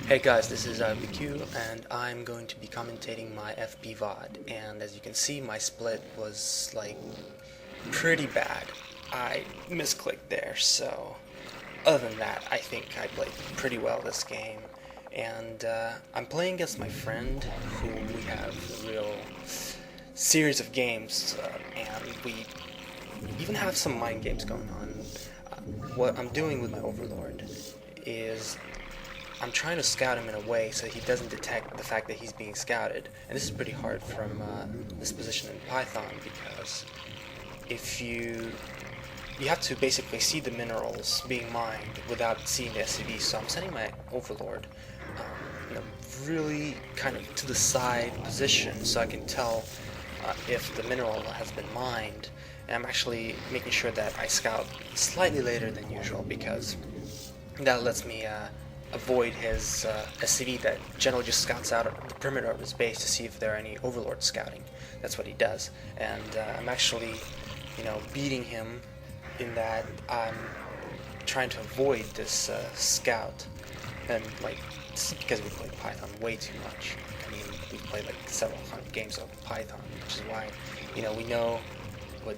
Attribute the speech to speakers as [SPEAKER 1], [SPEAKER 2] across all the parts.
[SPEAKER 1] Hey guys, this is Iopq, and I'm going to be commentating my FPVOD, and as you can see, my split was, pretty bad. I misclicked there, so other than that, I think I played pretty well this game, and I'm playing against my friend, who we have a real series of games, and we even have some mind games going on. What I'm doing with my Overlord is I'm trying to scout him in a way so he doesn't detect the fact that he's being scouted. And this is pretty hard from this position in Python, because if you have to basically see the minerals being mined without seeing the SCV. So I'm setting my Overlord in a really kind of to the side position so I can tell if the mineral has been mined. And I'm actually making sure that I scout slightly later than usual, because that lets me avoid his SCV that generally just scouts out the perimeter of his base to see if there are any Overlord scouting. That's what he does. And I'm actually, beating him in that I'm trying to avoid this scout. And, this is because we play Python way too much. I mean, we've played, several hundred games of Python, which is why, we know what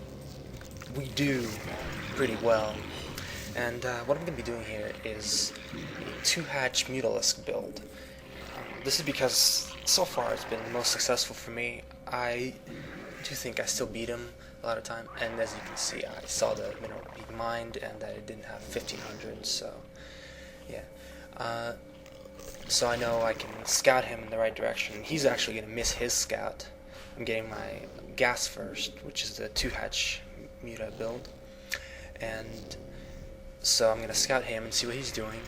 [SPEAKER 1] we do pretty well. And what I'm going to be doing here is a 2-hatch Mutalisk build. This is because so far it's been the most successful for me. I do think I still beat him a lot of time, and as you can see, I saw the mineral being mined and that it didn't have 1500, so yeah. So I know I can scout him in the right direction. He's actually going to miss his scout. I'm getting my gas first, which is the 2-hatch Muta build, and so I'm going to scout him and see what he's doing,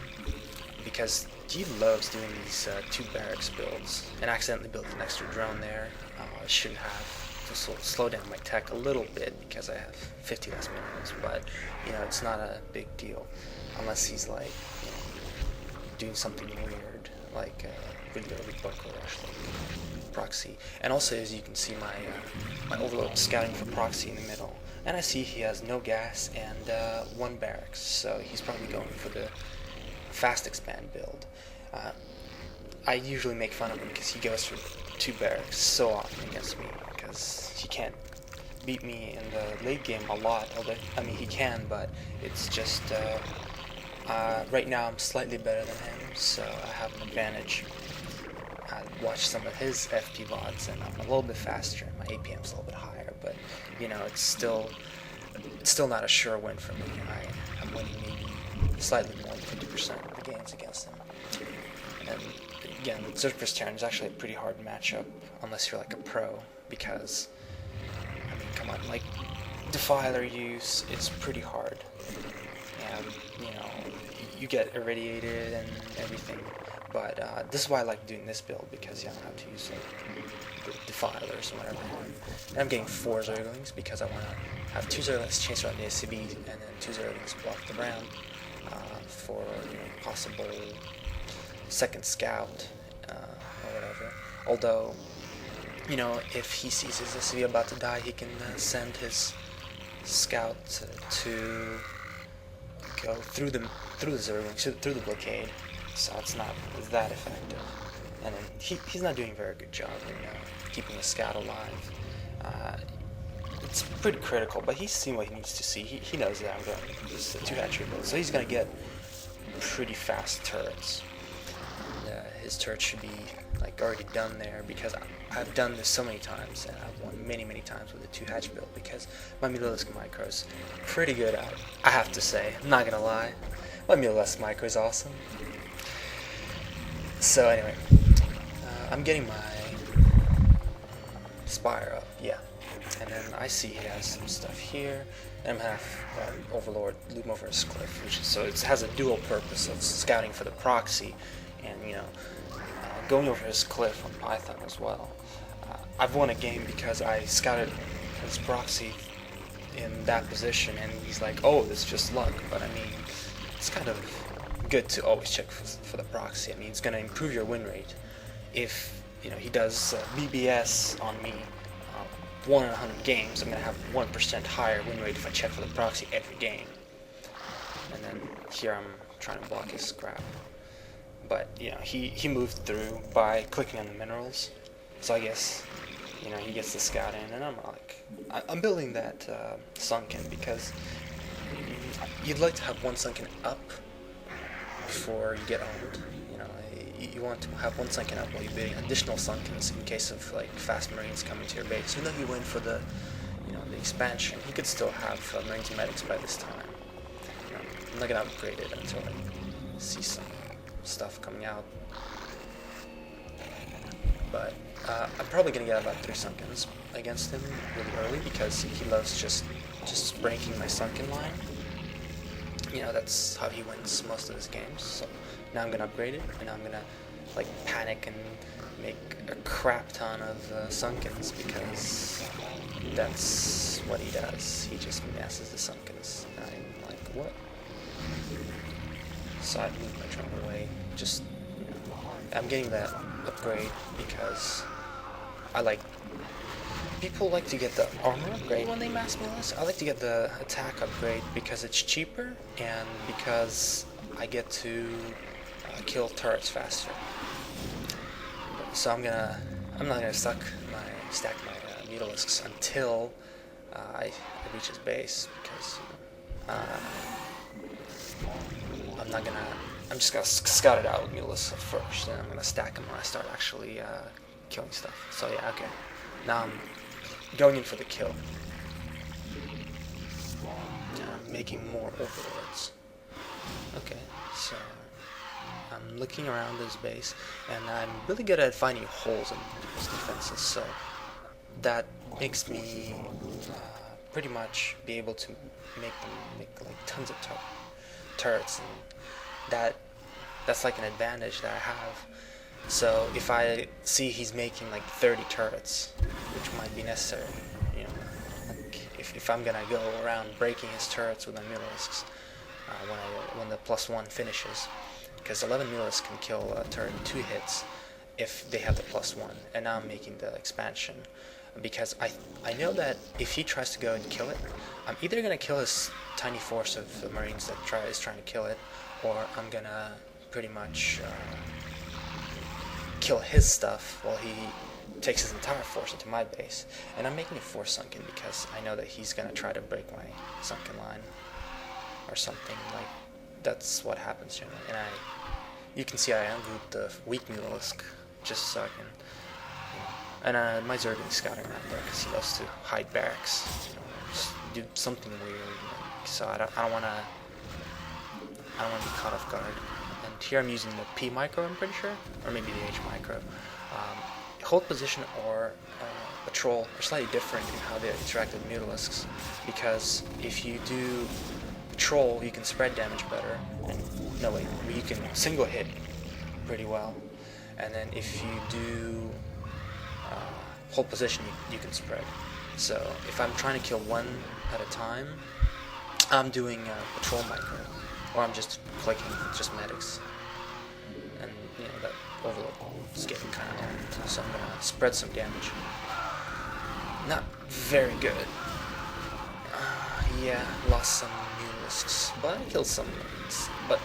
[SPEAKER 1] because he loves doing these 2 barracks builds, and accidentally built an extra drone there. I shouldn't have. This will slow down my tech a little bit because I have 50 less minerals, but it's not a big deal unless he's doing something weird, like really early buckle rush, like proxy. And also, as you can see, my Overlord scouting for proxy in the middle. And I see he has no gas and 1 barracks, so he's probably going for the fast expand build. I usually make fun of him because he goes for 2 barracks so often against me, because he can't beat me in the late game a lot. Although, I mean, he can, but it's just right now I'm slightly better than him, so I have an advantage. I watched some of his FPVODs, and I'm a little bit faster, and my APM's a little bit higher, but it's still not a sure win for me. I'm winning maybe slightly more than 50% of the games against him. And again, Zerk's Terran is actually a pretty hard matchup unless you're like a pro, because I mean, come on, Defiler use is pretty hard, and you get irradiated and everything. But this is why I like doing this build, because I don't have to use the defilers and whatever. And I'm getting 4 Zerglings because I want to have 2 Zerglings chase around the SCV and then 2 Zerglings block the ground for possible second scout or whatever. Although, if he sees his SCV about to die, he can send his scout to go through the Zerglings, through the blockade. So it's not that effective, and then he's not doing a very good job in keeping the scout alive. It's pretty critical, but he's seen what he needs to see. He knows that I'm going this 2-hatch build, so he's going to get pretty fast turrets. And, his turret should be already done there, because I've done this so many times, and I've won many times with the 2-hatch build, because my Mutalisk micro is pretty good at it. I have to say, I'm not gonna lie, my Mutalisk micro is awesome. So anyway, I'm getting my Spire up, yeah, and then I see he has some stuff here, and I'm gonna have Overlord loop over his cliff, so it has a dual purpose of scouting for the proxy, and going over his cliff on Python as well. I've won a game because I scouted his proxy in that position, and he's like, oh, this is just luck, but I mean, it's kind of good to always check for the proxy. I mean, it's going to improve your win rate. If he does BBS on me 1 in 100 games, I'm going to have 1% higher win rate if I check for the proxy every game. And then here I'm trying to block his scrap, but you know, he moved through by clicking on the minerals. So I guess, you know, he gets the scout in, and I'm like, I'm building that sunken because you'd like to have one sunken up before you get owned. You know, you want to have one sunken up while you're building additional sunkens in case of like fast marines coming to your base. Even though you went for the, you know, the expansion, you could still have marines and medics by this time. You know, I'm not gonna upgrade it until I see some stuff coming out. But I'm probably gonna get about 3 sunkens against him really early because he loves just breaking my sunken line. You know, that's how he wins most of his games. So now I'm gonna upgrade it, and I'm gonna like panic and make a crap ton of sunkens because that's what he does. He just masses the sunkens. And I'm like, what? So I moved my drone away. Just, you know, I'm getting that upgrade because people like to get the armor upgrade when they mass melee. I like to get the attack upgrade because it's cheaper and because I get to kill turrets faster. So I'm not gonna stack my mutalisks until I reach his base because I'm just gonna scout it out with mutalisks first, and I'm gonna stack them when I start actually killing stuff. So yeah, okay. Now I'm going in for the kill. I'm making more overlords. Okay, so I'm looking around this base, and I'm really good at finding holes in people's defenses, so that makes me pretty much be able to make like tons of turrets, and that's like an advantage that I have. So if I see he's making like 30 turrets, which might be necessary, you know, like if I'm gonna go around breaking his turrets with my mutalisks when the +1 finishes, because 11 mutalisks can kill a turret in 2 hits if they have the +1, and now I'm making the expansion because I know that if he tries to go and kill it, I'm either gonna kill his tiny force of marines that is trying to kill it, or I'm gonna pretty much kill his stuff while he takes his entire force into my base. And I'm making it 4 sunken because I know that he's gonna try to break my sunken line or something. Like, that's what happens generally. And you can see I ungrouped the weak mutalisk just so I can, you know, and my Zerg is scouting around there because he loves to hide barracks, you know, just do something weird. Like, so I don't want to be caught off guard. And here I'm using the P micro, I'm pretty sure, or maybe the H micro. Hold position or patrol are slightly different in how they interact with mutalisks, because if you do patrol, you can spread damage better. And, no wait, you can single hit pretty well. And then if you do hold position, you can spread. So if I'm trying to kill one at a time, I'm doing patrol micro, or I'm just clicking just medics. And you know, that overload is getting kind of owned, so I'm gonna spread some damage. Not very good. Yeah, lost some mutalisks, but I killed some marines. But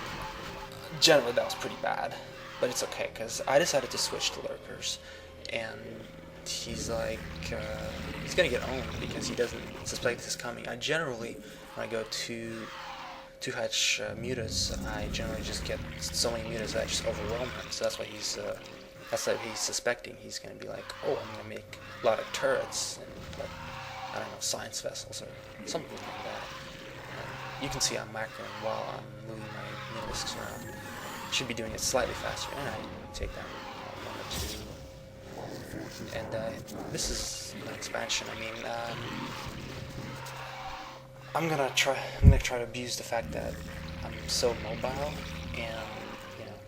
[SPEAKER 1] generally that was pretty bad. But it's okay, because I decided to switch to lurkers, and he's like, he's gonna get owned because he doesn't suspect this coming. I generally, when I go to 2-hatch mutas, I generally just get so many mutas that I just overwhelm him. So that's why he's suspecting. He's gonna be like, oh, I'm gonna make a lot of turrets and like, I don't know, science vessels or something like that. And you can see I'm macroing while I'm moving my mutalisks around. Should be doing it slightly faster, and I take down 1 or 2. And this is an expansion. I mean, I'm gonna try to abuse the fact that I'm so mobile, and you know,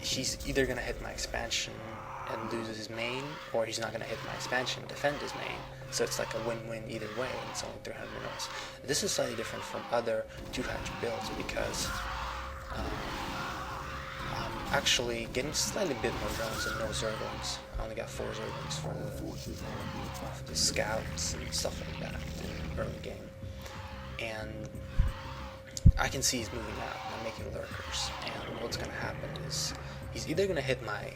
[SPEAKER 1] he's either gonna hit my expansion and lose his main, or he's not gonna hit my expansion and defend his main. So it's like a win-win either way, and it's only 300 minerals. This is slightly different from other 2-hatch builds because I'm actually getting slightly bit more drones and no Zerglings. I only got 4 Zerglings for the scouts and stuff like that in the early game. And I can see he's moving out. I'm making lurkers, and what's gonna happen is he's either gonna hit my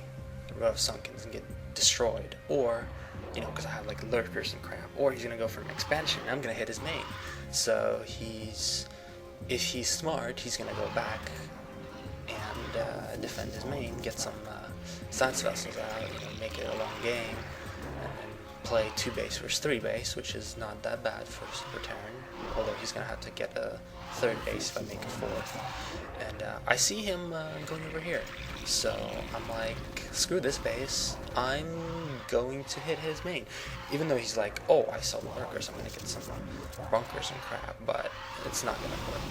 [SPEAKER 1] row of sunkens and get destroyed, or, you know, because I have like lurkers and crap, or he's gonna go for an expansion and I'm gonna hit his main. So if he's smart, he's gonna go back and defend his main, get some science vessels out, you know, make it a long game, and then play 2 base versus 3 base, which is not that bad for Terran, although he's gonna have to get a 3rd base if I make a 4th. And I see him going over here, so I'm like, screw this base, I'm going to hit his main. Even though he's like, oh, I saw the lurkers, I'm gonna get some bunkers and crap, but it's not gonna work.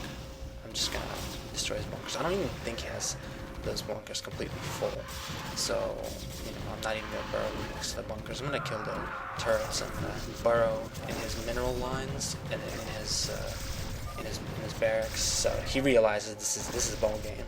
[SPEAKER 1] I'm just gonna destroy his bunkers. I don't even think he has those bunkers completely full, so, you know, I'm not even gonna burrow next to the bunkers. I'm gonna kill the turrets and burrow in his mineral lines and in his barracks. So he realizes this is a ball game.